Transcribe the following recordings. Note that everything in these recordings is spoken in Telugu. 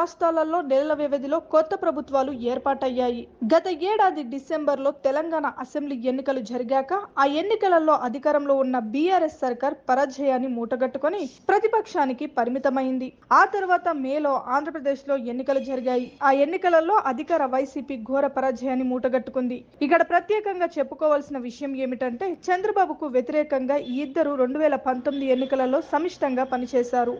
రాష్ట్రాలలో నెలల వ్యవధిలో కొత్త ప్రభుత్వాలు ఏర్పాటయ్యాయి. గత ఏడాది డిసెంబర్లో తెలంగాణ అసెంబ్లీ ఎన్నికలు జరిగాక ఆ ఎన్నికలలో అధికారంలో ఉన్న బీఆర్ఎస్ సర్కార్ పరాజయాన్ని మూటగట్టుకొని ప్రతిపక్షానికి పరిమితమైంది. ఆ తర్వాత మేలో ఆంధ్రప్రదేశ్లో ఎన్నికలు జరిగాయి. ఆ ఎన్నికలలో అధికార వైసీపీ ఘోర పరాజయాన్ని మూటగట్టుకుంది. ఇక్కడ ప్రత్యేకంగా చెప్పుకోవాల్సిన విషయం ఏమిటంటే చంద్రబాబుకు వ్యతిరేకంగా ఈ ఇద్దరు 2019 ఎన్నికలలో సమిష్టంగా పనిచేశారు.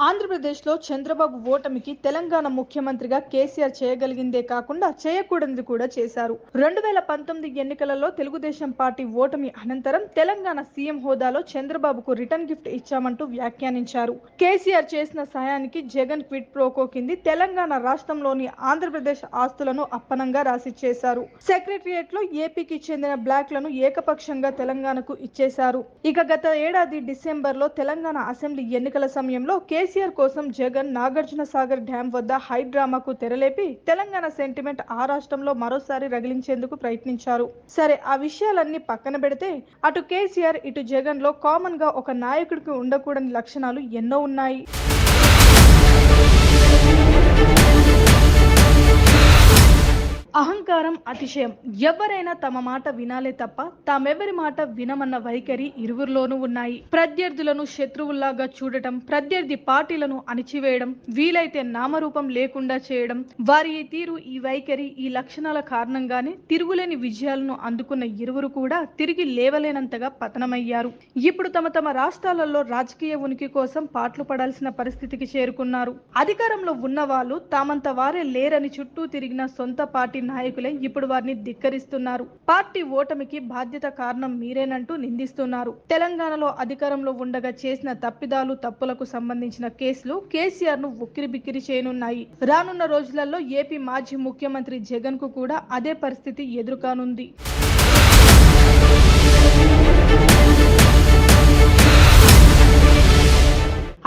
ఆంధ్రప్రదేశ్లో చంద్రబాబు ఓటమికి తెలంగాణ ముఖ్యమంత్రిగా కేసీఆర్ చేయగలిగిందే కాకుండా చేయకూడనిది కూడా చేశారు. 2019 ఎన్నికలలో తెలుగుదేశం పార్టీ ఓటమి అనంతరం తెలంగాణ సీఎం హోదాలో చంద్రబాబుకు రిటర్న్ గిఫ్ట్ ఇచ్చామంటూ వ్యాఖ్యానించారు. కేసీఆర్ చేసిన సాయానికి జగన్ క్విడ్ ప్రోకో కింది తెలంగాణ రాష్ట్రంలోని ఆంధ్రప్రదేశ్ ఆస్తులను అప్పనంగా రాసిచ్చేశారు. సెక్రటరియట్ లో ఏపీకి చెందిన బ్లాక్లను ఏకపక్షంగా తెలంగాణకు ఇచ్చేశారు. ఇక గత ఏడాది డిసెంబర్ లో తెలంగాణ అసెంబ్లీ ఎన్నికల సమయంలో కేసీఆర్ కోసం జగన్ నాగార్జున సాగర్ డ్యాం వద్ద హై డ్రామాకు తెరలేపి తెలంగాణ సెంటిమెంట్ ఆ రాష్ట్రంలో మరోసారి రగిలించేందుకు ప్రయత్నించారు. సరే, ఆ విషయాలన్నీ పక్కన పెడితే అటు కేసీఆర్ ఇటు జగన్ లో కామన్ గా ఒక నాయకుడికి ఉండకూడని లక్షణాలు ఎన్నో ఉన్నాయి. అహంకారం, అతిశయం. ఎవరైనా తమ మాట వినాలే తప్ప తామెవరి మాట వినమన్న వైఖరి ఇరువురిలోనూ ఉన్నాయి. ప్రత్యర్థులను శత్రువుల్లాగా చూడటం, ప్రత్యర్థి పార్టీలను అణిచివేయడం, వీలైతే నామరూపం లేకుండా చేయడం, వారి ఈ తీరు, ఈ వైఖరి, ఈ లక్షణాల కారణంగానే తిరుగులేని విజయాలను అందుకున్న ఇరువురు కూడా తిరిగి లేవలేనంతగా పతనమయ్యారు. ఇప్పుడు తమ తమ రాష్ట్రాలలో రాజకీయ ఉనికి కోసం పాట్లు పడాల్సిన పరిస్థితికి చేరుకున్నారు. అధికారంలో ఉన్న వాళ్ళు తామంత వారే లేరని చుట్టూ తిరిగిన సొంత పార్టీ నాయకులే ఇప్పుడు వారిని ధిక్కరిస్తున్నారు. పార్టీ ఓటమికి బాధ్యత కారణం మీరేనంటూ నిందిస్తున్నారు. తెలంగాణలో అధికారంలో ఉండగా చేసిన తప్పిదాలు, తప్పులకు సంబంధించిన కేసులు కేసీఆర్ ను ఉక్కిరిబిక్కిరి చేయనున్నాయి. రానున్న రోజులలో ఏపీ మాజీ ముఖ్యమంత్రి జగన్ కు కూడా అదే పరిస్థితి ఎదురుకానుంది.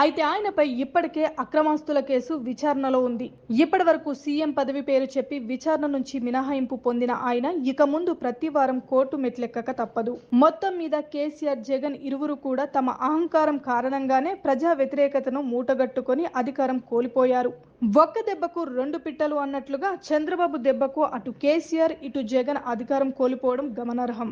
అయితే ఆయనపై ఇప్పటికే అక్రమాస్తుల కేసు విచారణలో ఉంది. ఇప్పటి వరకు సీఎం పదవి పేరు చెప్పి విచారణ నుంచి మినహాయింపు పొందిన ఆయన ఇక ముందు ప్రతి వారం కోర్టు మెట్లెక్కక తప్పదు. మొత్తం మీద కేసీఆర్, జగన్ ఇరువురు కూడా తమ అహంకారం కారణంగానే ప్రజా వ్యతిరేకతను మూటగట్టుకొని అధికారం కోల్పోయారు. ఒక్క దెబ్బకు రెండు పిట్టలు అన్నట్లుగా చంద్రబాబు దెబ్బకు అటు కేసీఆర్, ఇటు జగన్ అధికారం కోల్పోవడం గమనార్హం.